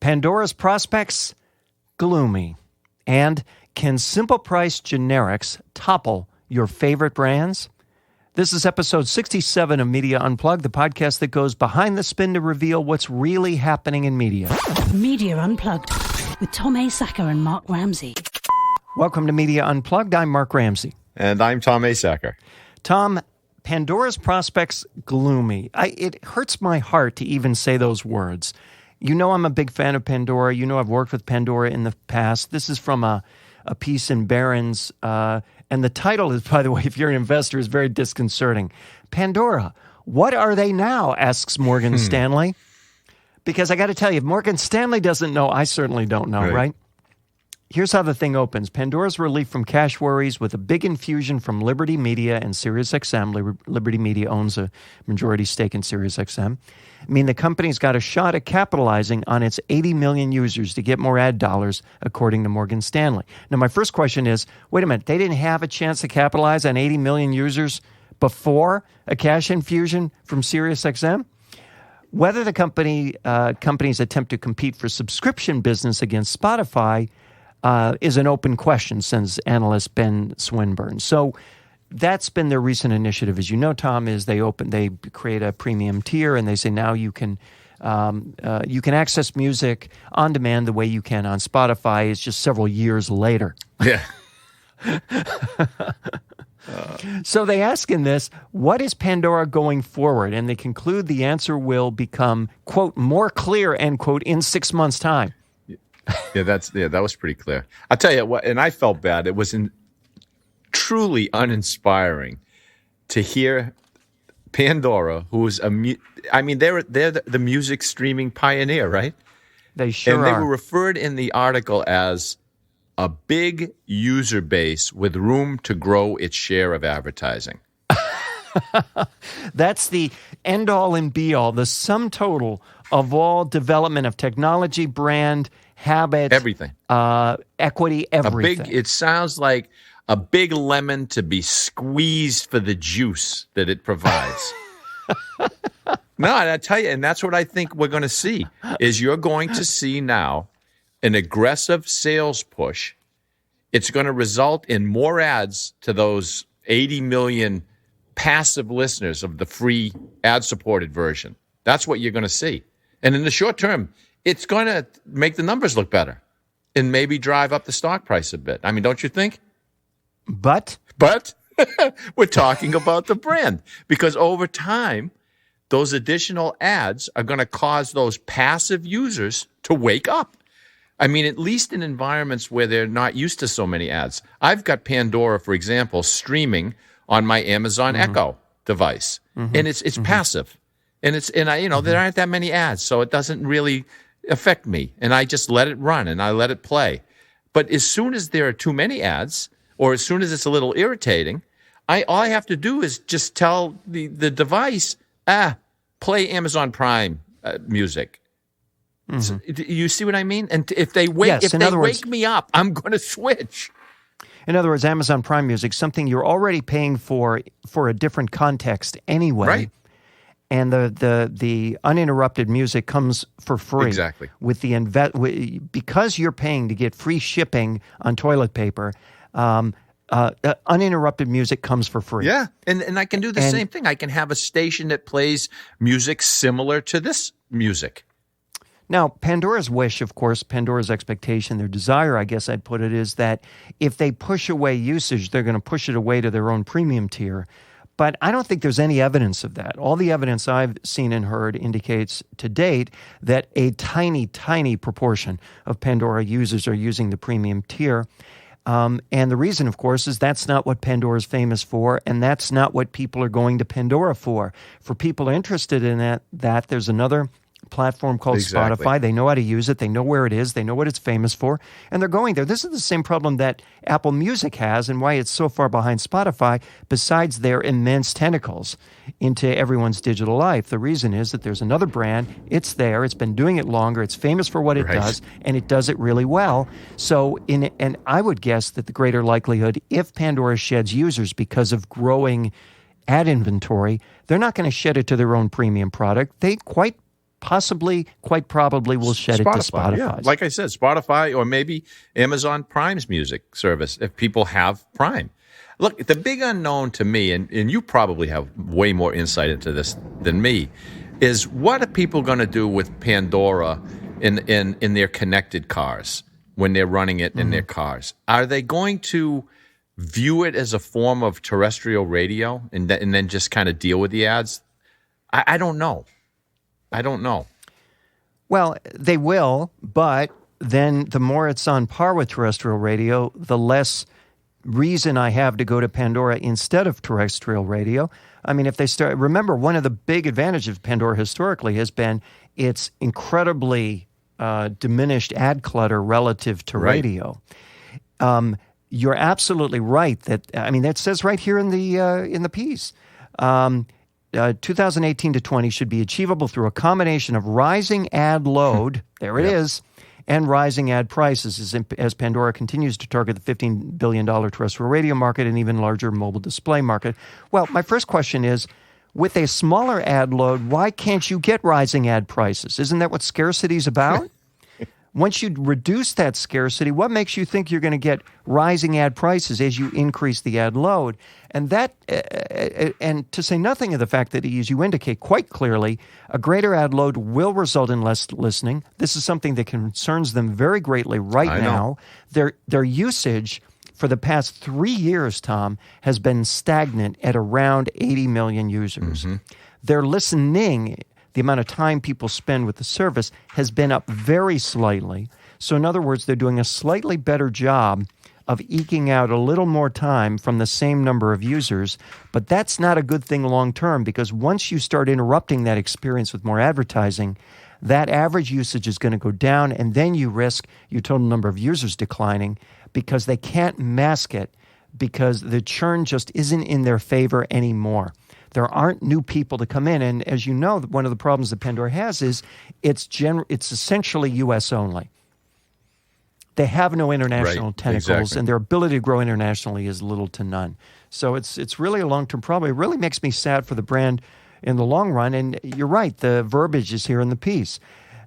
Pandora's prospects, gloomy. And can simple-priced generics topple your favorite brands? This is episode 67 of Media Unplugged, the podcast that goes behind the spin to reveal what's really happening in media. Media Unplugged with Tom Asacker and Mark Ramsey. Welcome to Media Unplugged. I'm Mark Ramsey. And I'm Tom Asacker. Tom, Pandora's prospects, gloomy. It hurts my heart to even say those words. You know I'm a big fan of Pandora. You know I've worked with Pandora in the past. This is from a piece in Barron's, and the title is, by the way, if you're an investor, is very disconcerting. Pandora, what are they now, asks Morgan Stanley. Because I got to tell you, if Morgan Stanley doesn't know, I certainly don't know, right? Here's how the thing opens. Pandora's relief from cash worries with a big infusion from Liberty Media and SiriusXM. Liberty Media owns a majority stake in SiriusXM. I mean, the company's got a shot at capitalizing on its 80 million users to get more ad dollars, according to Morgan Stanley. Now, my first question is, wait a minute, they didn't have a chance to capitalize on 80 million users before a cash infusion from SiriusXM? Whether the companies attempt to compete for subscription business against Spotify is an open question, says analyst Ben Swinburne. So that's been their recent initiative, as you know, Tom, is they create a premium tier, and they say now you can access music on demand the way you can on Spotify. It's just several years later. Yeah. So they ask in this, what is Pandora going forward? And they conclude the answer will become, quote, more clear, end quote, in 6 months' time. That was pretty clear. I'll tell you what, and I felt bad. It was truly uninspiring to hear Pandora, who was they're the music streaming pioneer, right? They sure are. And they were referred in the article as a big user base with room to grow its share of advertising. That's the end-all and be-all, the sum total of all development of technology, brand, habit, everything, equity, everything. It sounds like a big lemon to be squeezed for the juice that it provides. No, and I tell you, and that's what I think we're going to see, is you're going to see now an aggressive sales push. It's going to result in more ads to those 80 million passive listeners of the free ad-supported version. That's what you're going to see. And in the short term, it's going to make the numbers look better and maybe drive up the stock price a bit. I mean, don't you think? But we're talking about the brand, because over time, those additional ads are going to cause those passive users to wake up. I mean, at least in environments where they're not used to so many ads. I've got Pandora, for example, streaming on my Amazon Echo device, and it's passive, and there aren't that many ads, so it doesn't really affect me, and I just let it run and I let it play. But as soon as there are too many ads, or as soon as it's a little irritating, all I have to do is just tell the device, play Amazon Prime music. So, you see what I mean? And if they wake me up, I'm going to switch. In other words, Amazon Prime Music, something you're already paying for a different context anyway. Right. And the uninterrupted music comes for free. Exactly. With because you're paying to get free shipping on toilet paper, uninterrupted music comes for free. Yeah, and I can do the same thing. I can have a station that plays music similar to this music. Now, Pandora's wish, of course, Pandora's expectation, their desire, I guess I'd put it, is that if they push away usage, they're going to push it away to their own premium tier. But I don't think there's any evidence of that. All the evidence I've seen and heard indicates to date that a tiny, tiny proportion of Pandora users are using the premium tier. And the reason, of course, is that's not what Pandora is famous for, and that's not what people are going to Pandora for. For people interested in that there's another platform called Spotify. They know how to use it. They know where it is. They know what it's famous for, and they're going there. This is the same problem that Apple Music has and why it's so far behind Spotify, besides their immense tentacles into everyone's digital life. The reason is that there's another brand. It's there. It's been doing it longer. It's famous for what it does, and it does it really well. So, and I would guess that the greater likelihood, if Pandora sheds users because of growing ad inventory, they're not going to shed it to their own premium product. They quite possibly, quite probably, will shed it to Spotify. Yeah. Like I said, Spotify or maybe Amazon Prime's music service if people have Prime. Look, the big unknown to me, and you probably have way more insight into this than me, is what are people going to do with Pandora in their connected cars when they're running it in their cars? Are they going to view it as a form of terrestrial radio and then just kind of deal with the ads? I don't know. Well, they will, but then the more it's on par with terrestrial radio, the less reason I have to go to Pandora instead of terrestrial radio. I mean, if they start, remember, one of the big advantages of Pandora historically has been its incredibly diminished ad clutter relative to radio. You're absolutely right that says right here in the piece. 2018 to 20 should be achievable through a combination of rising ad load, there it is, and rising ad prices as Pandora continues to target the $15 billion terrestrial radio market and even larger mobile display market. Well, my first question is, with a smaller ad load, why can't you get rising ad prices? Isn't that what scarcity is about? Once you reduce that scarcity, what makes you think you're going to get rising ad prices as you increase the ad load? And that, and to say nothing of the fact that, as you indicate quite clearly, a greater ad load will result in less listening. This is something that concerns them very greatly right now. Their usage for the past 3 years, Tom, has been stagnant at around 80 million users. Their listening, the amount of time people spend with the service, has been up very slightly. So in other words, they're doing a slightly better job of eking out a little more time from the same number of users. But that's not a good thing long term, because once you start interrupting that experience with more advertising, that average usage is going to go down, and then you risk your total number of users declining because they can't mask it, because the churn just isn't in their favor anymore. There aren't new people to come in. And as you know, one of the problems that Pandora has is it's essentially U.S. only. They have no international tentacles, and their ability to grow internationally is little to none. So it's really a long-term problem. It really makes me sad for the brand in the long run. And you're right, the verbiage is here in the piece.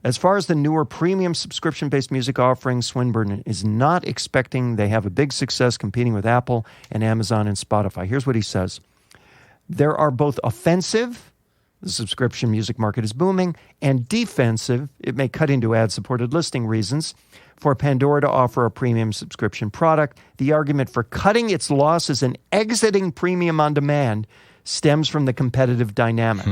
As far as the newer premium subscription-based music offerings, Swinburne is not expecting they have a big success competing with Apple and Amazon and Spotify. Here's what he says. There are both offensive, the subscription music market is booming, and defensive, it may cut into ad-supported listing reasons, for Pandora to offer a premium subscription product. The argument for cutting its losses and exiting premium on demand stems from the competitive dynamic.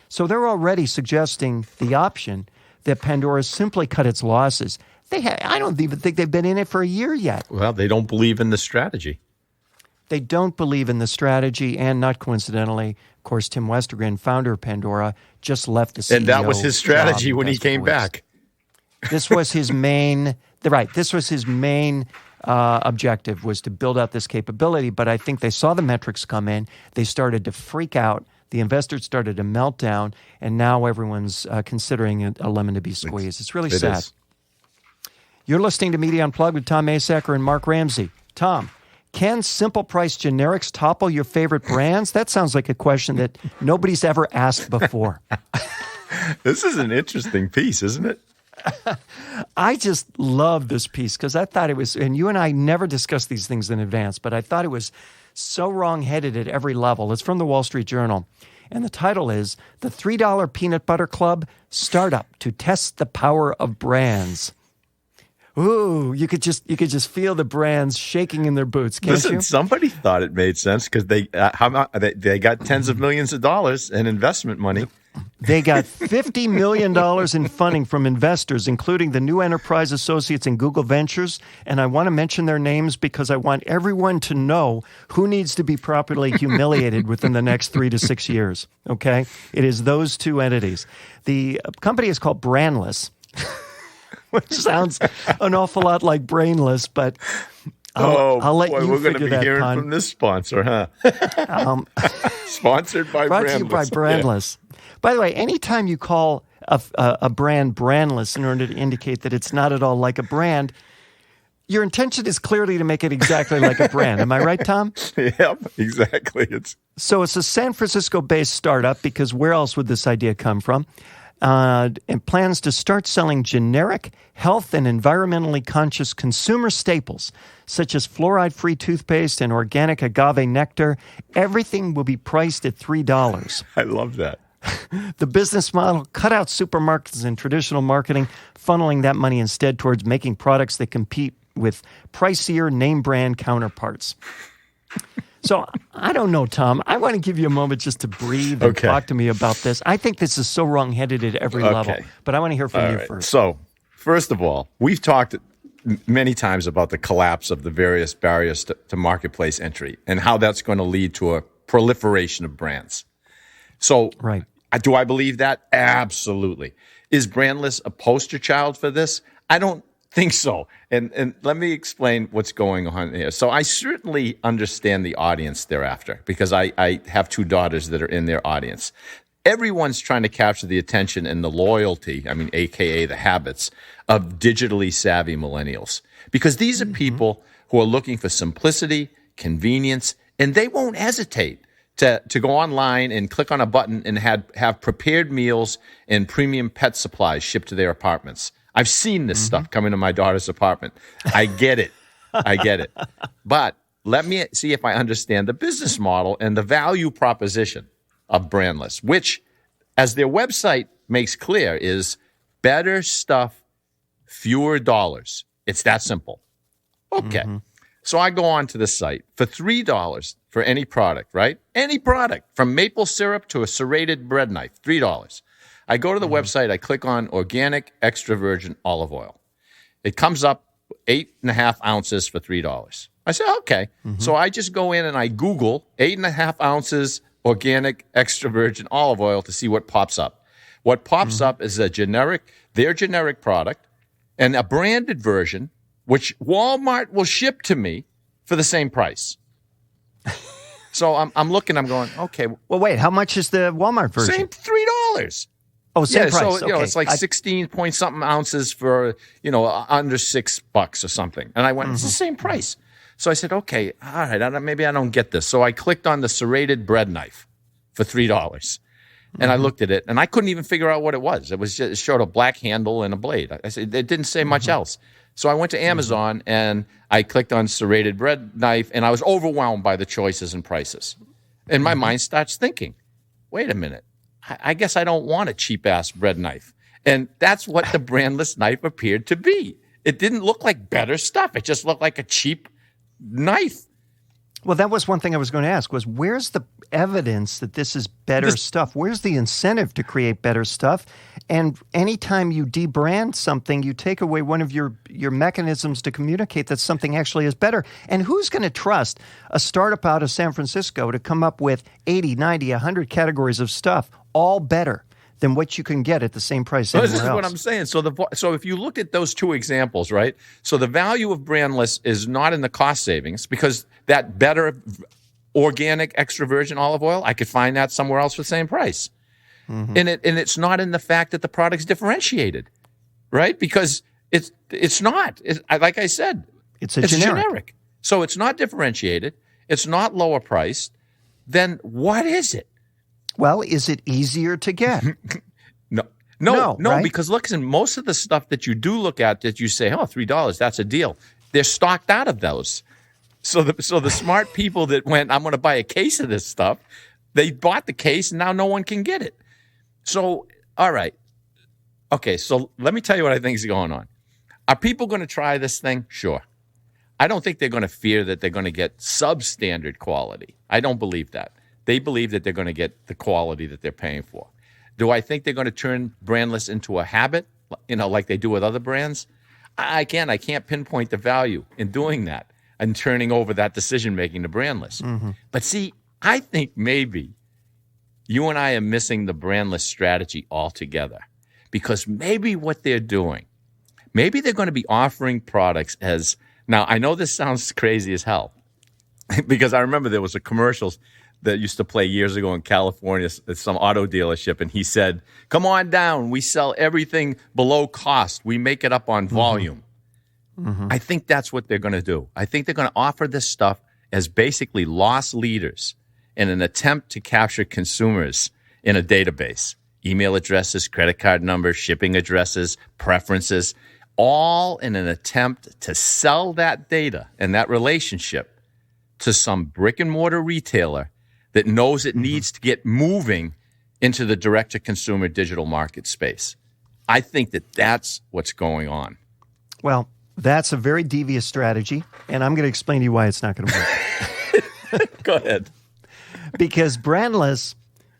So they're already suggesting the option that Pandora simply cut its losses. I don't even think they've been in it for a year yet. Well, they don't believe in the strategy. They don't believe in the strategy, and not coincidentally, of course, Tim Westergren, founder of Pandora, just left the CEO. And that was his strategy when he came back. This was his main, objective, was to build out this capability. But I think they saw the metrics come in. They started to freak out. The investors started to melt down, and now everyone's considering a lemon to be squeezed. It's really sad. Is. You're listening to Media Unplugged with Tom Asacker and Mark Ramsey. Tom, can simple price generics topple your favorite brands? That sounds like a question that nobody's ever asked before. This is an interesting piece, isn't it? I just love this piece because I thought it was, and you and I never discussed these things in advance, but I thought it was so wrong-headed at every level. It's from the Wall Street Journal, and the title is The $3 Peanut Butter Club Startup to Test the Power of Brands. Ooh, you could just feel the brands shaking in their boots, can't you? Somebody thought it made sense because they got tens of millions of dollars in investment money. They got $50 million in funding from investors, including the New Enterprise Associates and Google Ventures. And I want to mention their names because I want everyone to know who needs to be properly humiliated within the next 3 to 6 years. Okay? It is those two entities. The company is called Brandless, which sounds an awful lot like brainless, but I'll let you figure that pun. We're going to be hearing from this sponsor, huh? Sponsored by brought Brandless. To you by Brandless. Yeah. By the way, anytime you call a brand Brandless in order to indicate that it's not at all like a brand, your intention is clearly to make it exactly like a brand. Am I right, Tom? Yep, exactly. So it's a San Francisco-based startup, because where else would this idea come from? and plans to start selling generic, health and environmentally conscious consumer staples, such as fluoride-free toothpaste and organic agave nectar. Everything will be priced at $3. I love that. The business model: cut out supermarkets and traditional marketing, funneling that money instead towards making products that compete with pricier name brand counterparts. So I don't know, Tom. I want to give you a moment just to breathe and talk to me about this. I think this is so wrong-headed at every level, but I want to hear from you first. So, first of all, we've talked many times about the collapse of the various barriers to marketplace entry and how that's going to lead to a proliferation of brands. So, do I believe that? Absolutely. Is Brandless a poster child for this? I don't think so. And let me explain what's going on here. So I certainly understand the audience thereafter, because I have two daughters that are in their audience. Everyone's trying to capture the attention and the loyalty, AKA the habits, of digitally savvy millennials. Because these are people who are looking for simplicity, convenience, and they won't hesitate to go online and click on a button and have prepared meals and premium pet supplies shipped to their apartments. I've seen this stuff come into my daughter's apartment. I get it. But let me see if I understand the business model and the value proposition of Brandless, which, as their website makes clear, is better stuff, fewer dollars. It's that simple. Okay. So I go on to the site for $3 for any product, right? Any product, from maple syrup to a serrated bread knife, $3. I go to the website, I click on organic extra virgin olive oil. It comes up 8.5 ounces for $3. I say, okay. So I just go in and I Google 8.5 ounces organic extra virgin olive oil to see what pops up. What pops up is their generic product, and a branded version, which Walmart will ship to me for the same price. So I'm looking, I'm going, okay. Well, wait, how much is the Walmart version? Same $3. Oh, same price. So, it's like 16 point something ounces for, under $6 or something. And I went, it's the same price. So I said, okay, all right, maybe I don't get this. So I clicked on the serrated bread knife for $3. And I looked at it, and I couldn't even figure out what it was. It showed a black handle and a blade. I said, it didn't say much else. So I went to Amazon, and I clicked on serrated bread knife, and I was overwhelmed by the choices and prices. And my mind starts thinking, wait a minute. I guess I don't want a cheap-ass bread knife. And that's what the Brandless knife appeared to be. It didn't look like better stuff. It just looked like a cheap knife. Well, that was one thing I was going to ask, was where's the evidence that this is better stuff? Where's the incentive to create better stuff? And anytime you debrand something, you take away one of your mechanisms to communicate that something actually is better. And who's going to trust a startup out of San Francisco to come up with 80, 90, 100 categories of stuff, all better than what you can get at the same price anywhere else? This is what I'm saying. So if you look at those two examples, right? So the value of Brandless is not in the cost savings, because that better organic extra virgin olive oil, I could find that somewhere else for the same price. And it's not in the fact that the product's differentiated, right? Because it's not. Like I said, it's generic. So it's not differentiated. It's not lower priced. Then what is it? Well, is it easier to get? No, right? Because listen, most of the stuff that you do look at that you say, oh, $3, that's a deal. They're stocked out of those. So the smart people that went, I'm going to buy a case of this stuff, they bought the case, and now no one can get it. So, all right. Okay, so let me tell you what I think is going on. Are people going to try this thing? Sure. I don't think they're going to fear that they're going to get substandard quality. I don't believe that. They believe that they're going to get the quality that they're paying for. Do I think they're going to turn Brandless into a habit, like they do with other brands? I can't pinpoint the value in doing that and turning over that decision-making to Brandless. But see, I think maybe you and I are missing the Brandless strategy altogether, because maybe what they're doing, maybe they're going to be offering products as, now I know this sounds crazy as hell, because I remember there was a commercials that used to play years ago in California at some auto dealership, and he said, come on down, we sell everything below cost. We make it up on volume. I think that's what they're going to do. I think they're going to offer this stuff as basically loss leaders in an attempt to capture consumers in a database. email addresses, credit card numbers, shipping addresses, preferences, all in an attempt to sell that data and that relationship to some brick and mortar retailer that knows it needs to get moving into the direct-to-consumer digital market space. I think that that's what's going on. Well, that's a very devious strategy, and I'm going to explain to you why it's not going to work. Go ahead. Because brandless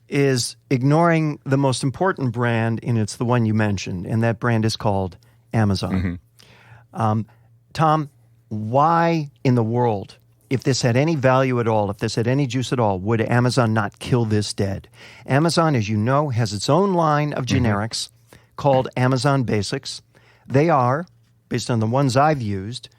is ignoring the most important brand, and it's the one you mentioned, and that brand is called Amazon. Tom, why in the world, if this had any value at all, if this had any juice at all, would Amazon not kill this dead? Amazon, as you know, has its own line of generics called Amazon Basics. They are, based on the ones I've used,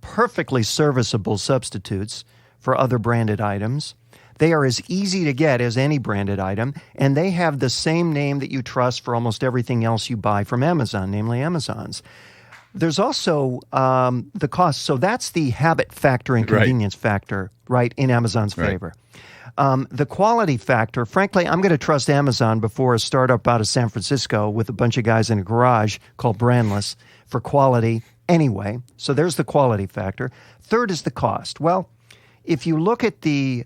perfectly serviceable substitutes for other branded items. They are as easy to get as any branded item, and they have the same name that you trust for almost everything else you buy from Amazon, namely Amazon's. There's also the cost. So that's the habit factor and convenience factor, right, in Amazon's favor. The quality factor, frankly, I'm going to trust Amazon before a startup out of San Francisco with a bunch of guys in a garage called Brandless for quality anyway. So there's the quality factor. Third is the cost. Well, if you look at the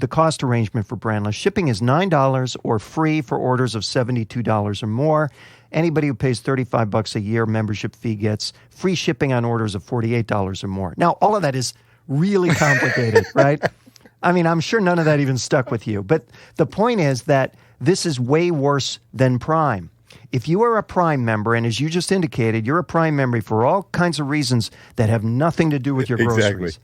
cost arrangement for Brandless, shipping is $9 or free for orders of $72 or more. Anybody who pays $35 a year membership fee gets free shipping on orders of $48 or more. Now, all of that is really complicated, right? I mean, I'm sure none of that even stuck with you. But the point is that this is way worse than Prime. If you are a Prime member, and as you just indicated, you're a Prime member for all kinds of reasons that have nothing to do with your groceries.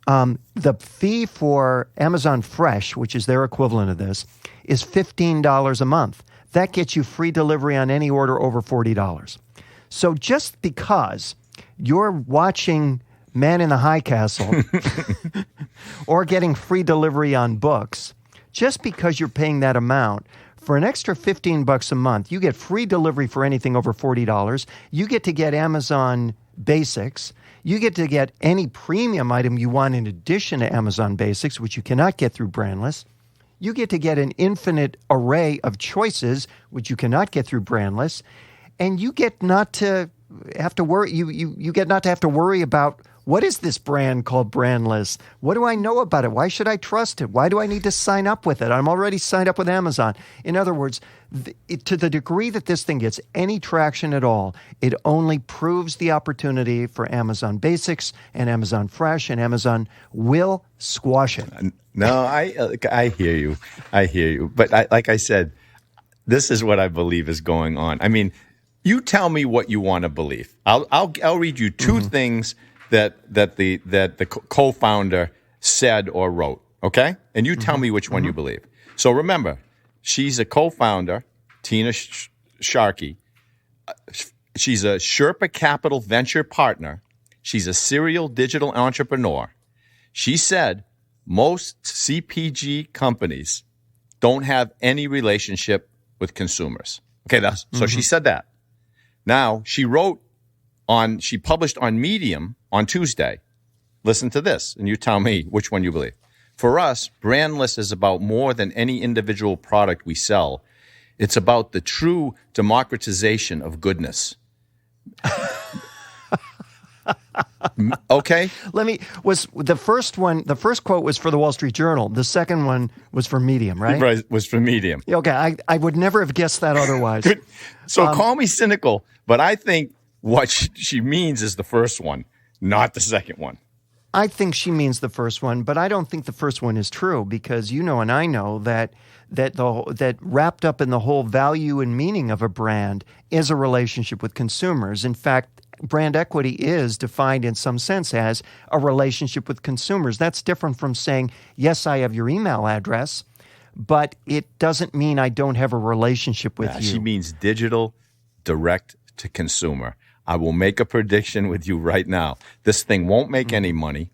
The fee for Amazon Fresh, which is their equivalent of this, is $15 a month. That gets you free delivery on any order over $40. So just because you're watching Man in the High Castle or getting free delivery on books, just because you're paying that amount, for an extra $15 a month, you get free delivery for anything over $40. You get to get Amazon Basics. You get to get any premium item you want in addition to Amazon Basics, which you cannot get through Brandless. You get to get an infinite array of choices, which you cannot get through Brandless. And you get not to have to worry. You get not to have to worry about, what is this brand called Brandless? What do I know about it? Why should I trust it? Why do I need to sign up with it? I'm already signed up with Amazon. In other words, to the degree that this thing gets any traction at all, it only proves the opportunity for Amazon Basics and Amazon Fresh, and Amazon will squash it. No, I hear you. I hear you. But like I said, this is what I believe is going on. I mean, you tell me what you want to believe. I'll read you two things that the co-founder said or wrote, okay? And you tell me which one you believe. So remember, she's a co-founder, Tina Sharkey. She's a Sherpa Capital venture partner. She's a serial digital entrepreneur. She said most CPG companies don't have any relationship with consumers. Okay, so she said that. Now, she published on Medium on Tuesday. Listen to this, and you tell me which one you believe. For us, Brandless is about more than any individual product we sell. It's about the true democratization of goodness. Okay? The first quote was for the Wall Street Journal. The second one was for Medium, right? Right, was for Medium. Okay, I would never have guessed that otherwise. Good. So call me cynical, but I think what she means is the first one, not the second one. I think she means the first one, but I don't think the first one is true, because you know and I know that wrapped up in the whole value and meaning of a brand is a relationship with consumers. In fact, brand equity is defined in some sense as a relationship with consumers. That's different from saying, yes, I have your email address, but it doesn't mean I don't have a relationship with you. She means digital, direct to consumer. I will make a prediction with you right now. This thing won't make any money.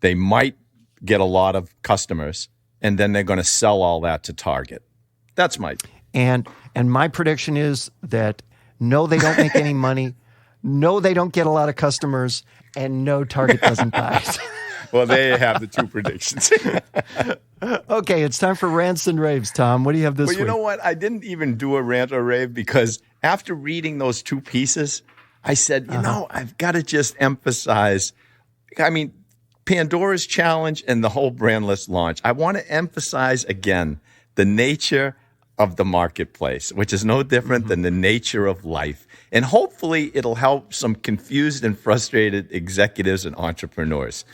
They might get a lot of customers, and then they're going to sell all that to Target. That's my... And my prediction is that no, they don't make any money. No, they don't get a lot of customers, and no, Target doesn't buy it. Well, there you have the two predictions. Okay, it's time for rants and raves, Tom. What do you have this week? Well, you know what? I didn't even do a rant or rave because after reading those two pieces, I said, I've got to just emphasize. I mean, Pandora's challenge and the whole brandless launch. I want to emphasize again the nature of the marketplace, which is no different than the nature of life. And hopefully it'll help some confused and frustrated executives and entrepreneurs.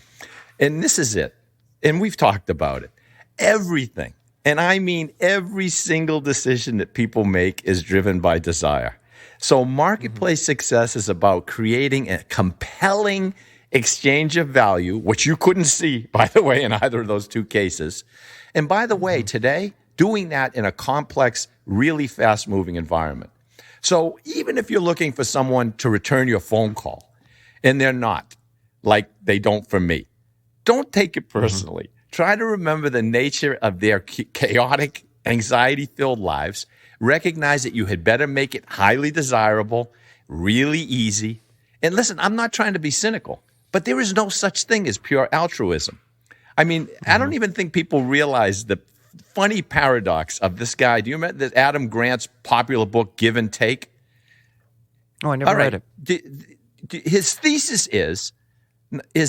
And this is it. And we've talked about it. Everything, and I mean every single decision that people make is driven by desire. So marketplace success is about creating a compelling exchange of value, which you couldn't see, by the way, in either of those two cases. And by the way, today, doing that in a complex, really fast-moving environment. So even if you're looking for someone to return your phone call, and they're not, like they don't for me, don't take it personally. Try to remember the nature of their chaotic, anxiety-filled lives. Recognize that you had better make it highly desirable, really easy. And listen, I'm not trying to be cynical, but there is no such thing as pure altruism. I mean, I don't even think people realize the funny paradox of this guy. Do you remember Adam Grant's popular book, Give and Take? Oh, I never read it. His thesis is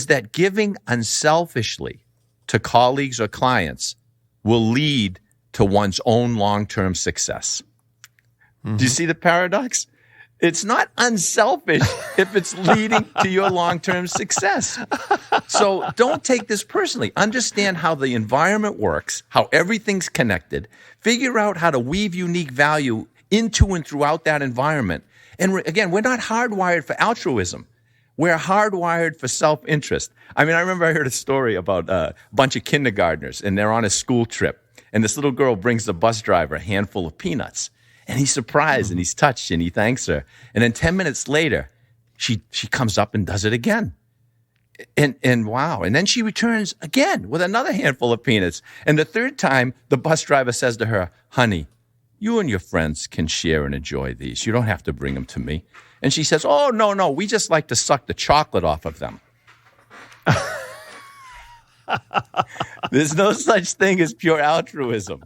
that giving unselfishly to colleagues or clients will lead to one's own long-term success. Do you see the paradox? It's not unselfish if it's leading to your long-term success. So don't take this personally. Understand how the environment works, how everything's connected. Figure out how to weave unique value into and throughout that environment. And again, we're not hardwired for altruism. We're hardwired for self-interest. I mean, I remember I heard a story about a bunch of kindergartners, and they're on a school trip. And this little girl brings the bus driver a handful of peanuts. And he's surprised, and he's touched, and he thanks her. And then 10 minutes later, she comes up and does it again. And wow. And then she returns again with another handful of peanuts. And the third time, the bus driver says to her, "Honey, you and your friends can share and enjoy these. You don't have to bring them to me." And she says, "Oh, no, we just like to suck the chocolate off of them." There's no such thing as pure altruism.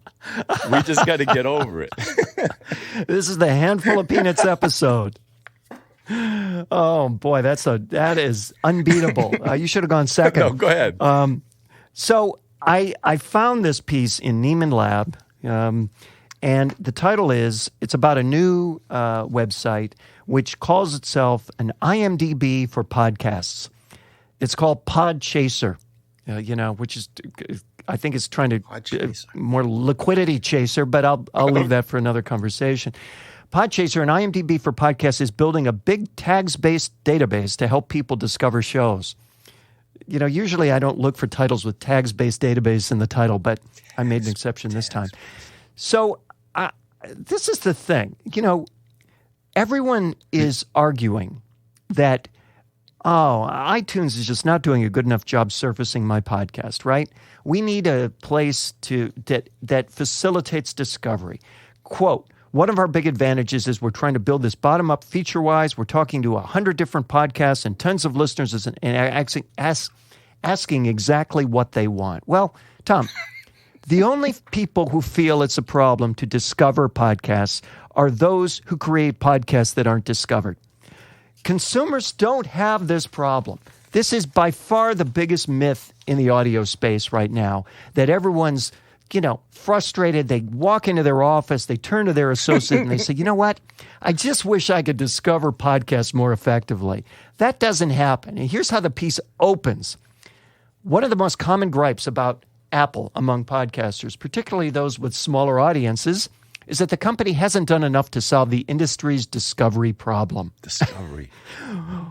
We just got to get over it. This is the Handful of Peanuts episode. Oh, boy, that is unbeatable. You should have gone second. No, go ahead. So I found this piece in Neiman Lab, and the title is, it's about a new website which calls itself an IMDB for podcasts. It's called Podchaser, which is, I think it's trying to more liquidity chaser, but I'll leave that for another conversation. Podchaser, an IMDB for podcasts, is building a big tags-based database to help people discover shows. Usually I don't look for titles with tags-based database in the title, but I made an exception this time. So this is the thing. Everyone is arguing that, iTunes is just not doing a good enough job surfacing my podcast, right? We need a place that facilitates discovery. Quote, one of our big advantages is we're trying to build this bottom-up feature-wise. We're talking to 100 different podcasts and tons of listeners and asking exactly what they want. Well, Tom, the only people who feel it's a problem to discover podcasts are those who create podcasts that aren't discovered. Consumers don't have this problem. This is by far the biggest myth in the audio space right now, that everyone's, frustrated. They walk into their office, they turn to their associate and they say, "You know what? I just wish I could discover podcasts more effectively." That doesn't happen. And here's how the piece opens. One of the most common gripes about Apple among podcasters, particularly those with smaller audiences, is that the company hasn't done enough to solve the industry's discovery problem.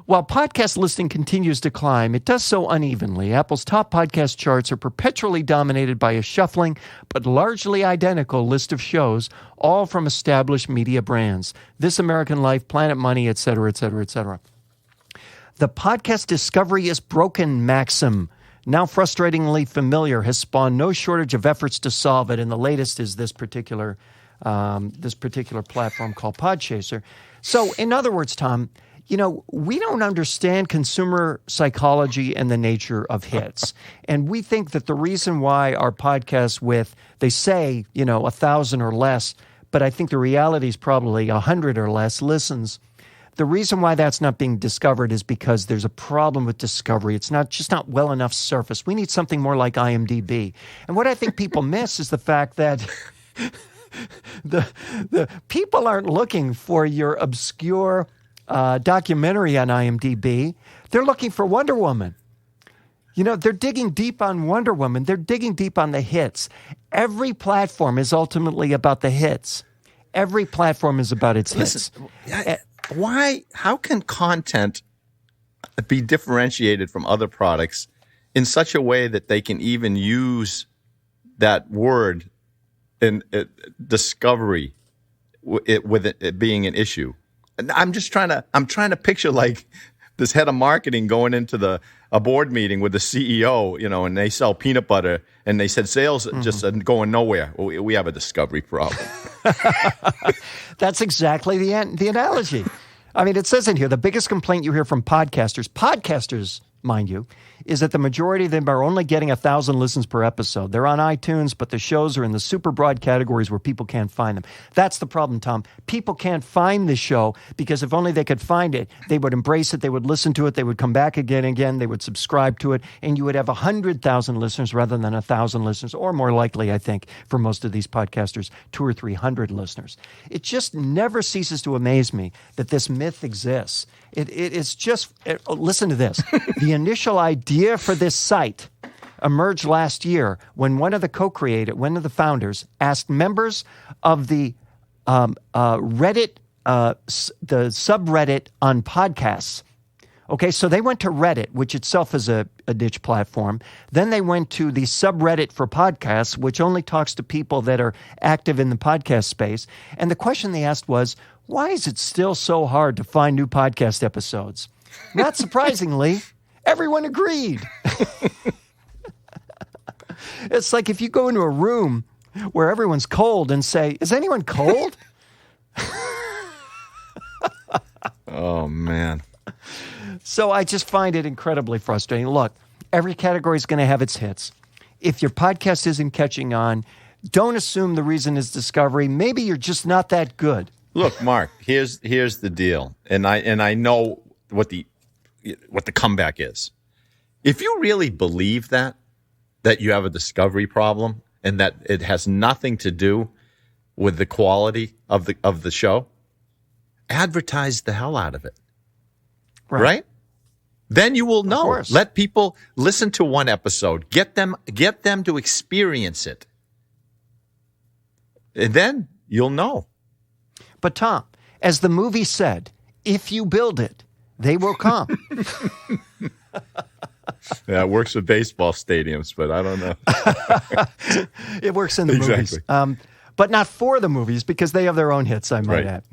While podcast listing continues to climb, it does so unevenly. Apple's top podcast charts are perpetually dominated by a shuffling but largely identical list of shows, all from established media brands. This American Life, Planet Money, et cetera, et cetera, et cetera. The podcast discovery is broken maxim, now frustratingly familiar, has spawned no shortage of efforts to solve it, and the latest is this particular platform called Podchaser. So, in other words, Tom, we don't understand consumer psychology and the nature of hits. And we think that the reason why our podcast they say, 1,000 or less, but I think the reality is probably 100 or less listens. The reason why that's not being discovered is because there's a problem with discovery. It's not well enough surface. We need something more like IMDB. And what I think people miss is the fact that the people aren't looking for your obscure documentary on IMDb. They're looking for Wonder Woman. They're digging deep on Wonder Woman. They're digging deep on the hits. Every platform is ultimately about the hits. Every platform is about its hits. How can content be differentiated from other products in such a way that they can even use that word in discovery with it being an issue? I'm trying to picture like this head of marketing going into a board meeting with the CEO, and they sell peanut butter, and they said sales just going nowhere. We have a discovery problem. That's exactly the analogy. I mean, it says in here, the biggest complaint you hear from podcasters, mind you, is that the majority of them are only getting 1,000 listens per episode. They're on iTunes, but the shows are in the super broad categories where people can't find them. That's the problem, Tom. People can't find the show because if only they could find it, they would embrace it, they would listen to it, they would come back again and again, they would subscribe to it, and you would have 100,000 listeners rather than 1,000 listeners, or more likely, I think, for most of these podcasters, 200 or 300 listeners. It just never ceases to amaze me that this myth exists. It's just, listen to this. The initial idea for this site emerged last year when one of the founders asked members of the Reddit, the subreddit on podcasts. Okay, so they went to Reddit, which itself is a niche platform. Then they went to the subreddit for podcasts, which only talks to people that are active in the podcast space. And the question they asked was, why is it still so hard to find new podcast episodes? Not surprisingly, everyone agreed. It's like if you go into a room where everyone's cold and say, is anyone cold? Oh, man. So I just find it incredibly frustrating. Look, every category is going to have its hits. If your podcast isn't catching on, don't assume the reason is discovery. Maybe you're just not that good. Look, Mark, here's the deal. And I know what the comeback is. If you really believe that you have a discovery problem and that it has nothing to do with the quality of the show, advertise the hell out of it. Right? Then you will know. Let people listen to one episode. Get them to experience it. And then you'll know. But Tom, as the movie said, if you build it, they will come. Yeah, it works with baseball stadiums, but I don't know. It works in the movies. But not for the movies because they have their own hits, I might add.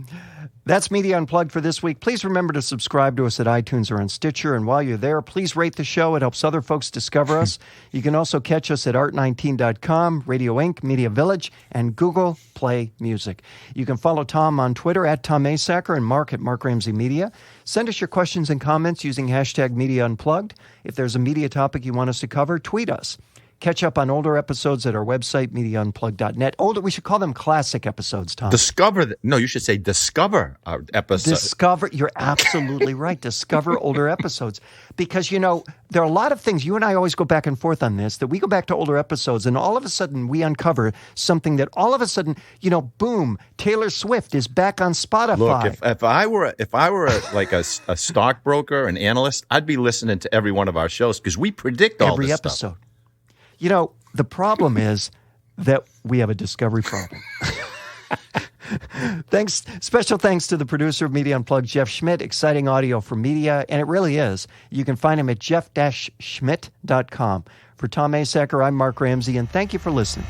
That's Media Unplugged for this week. Please remember to subscribe to us at iTunes or on Stitcher. And while you're there, please rate the show. It helps other folks discover us. You can also catch us at art19.com, Radio Inc., Media Village, and Google Play Music. You can follow Tom on Twitter at Tom Asacker and Mark at Mark Ramsey Media. Send us your questions and comments using hashtag Media Unplugged. If there's a media topic you want us to cover, tweet us. Catch up on older episodes at our website, MediaUnplugged.net. We should call them classic episodes, Tom. You should say discover our episodes. You're absolutely right. Discover older episodes. Because, there are a lot of things, you and I always go back and forth on this, that we go back to older episodes and all of a sudden we uncover something that all of a sudden, boom, Taylor Swift is back on Spotify. Look, if I were a stockbroker, an analyst, I'd be listening to every one of our shows because we predict all every this episode. stuff. The problem is that we have a discovery problem. Special thanks to the producer of Media Unplugged, Jeff Schmidt. Exciting audio for media, and it really is. You can find him at jeff-schmidt.com. For Tom Asacker, I'm Mark Ramsey, and thank you for listening.